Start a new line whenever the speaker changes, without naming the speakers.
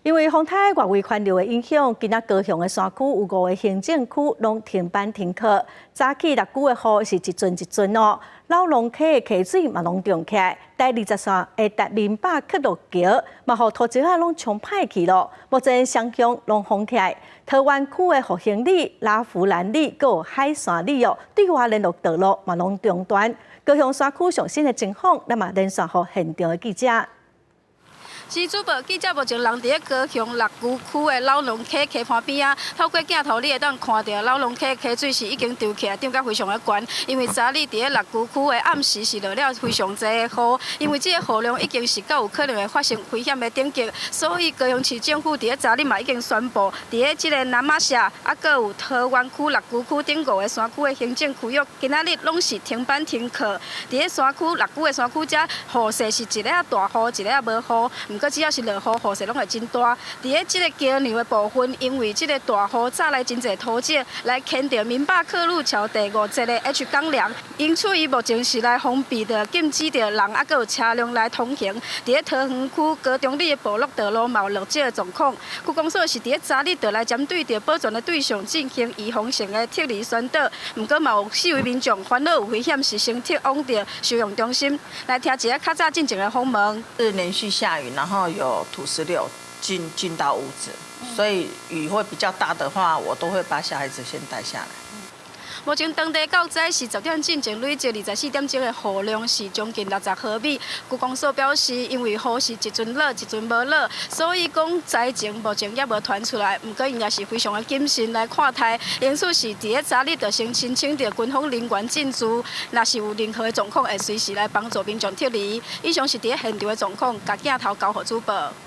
因为风台外围环流的影响，今仔高雄的山区有5个行政区拢停班停课。早起6股的雨是一阵一阵哦，老龙溪的溪水嘛拢涨起来。第23的达明坝克洛桥嘛，互土石啊拢冲歹去咯。目前双向拢封起来。桃湾区的复兴里、拉福兰里、佮有海山里哦，对外联络道路嘛拢中断。高雄山区上新的情况，咱嘛连线互现场的记者。
是主报记者目前人伫咧高雄6股区的老龙溪溪畔边啊，透过镜头你会当看到老龙溪溪水是已经涨起来，涨甲非常的悬。因为昨日伫咧6股区的暗时是落了非常侪的雨，因为这个雨量已经是较有可能会发生危险的等级，所以高雄市政府伫咧昨日嘛已经宣布，伫咧这个南马社啊，佮有桃湾区、6股区等5个山区的行政区域，今仔日拢是停班停课。伫咧山区6股的山区遮，雨势是一个啊大雨，一个啊无雨。只要是落雨，雨势拢会真大。伫咧即个桥梁的部分，因为即个大雨炸来真侪土石，来牵着民霸克路桥第5节的 H 钢梁，因此伊目前是来封闭的，禁止着人啊，佮有车辆来通行。伫咧桃园区高中里的部落道路嘛有落石的状况。区公所是伫咧昨日就来针对着保全的对象进行预防性的撤离宣导，毋过嘛有4位民众烦恼有危险是先撤往着收容中心。来听一下较早进前的访问。
是连续下雨，然后有土石流进到屋子，所以雨会比较大的话，我都会把小孩子先带下来。
目前当地到早是10点进前累积24点钟的雨量是将近60毫米。区公所表示，因为雨是一阵落一阵无落，所以讲灾情目前也无传出来。不过因也是非常的谨慎来看待，因此是伫咧昨日就先申请着军方人员进驻，若是有任何的状况，会随时来帮助民众撤离。以上是伫咧现场的状况，甲镜头交予主报。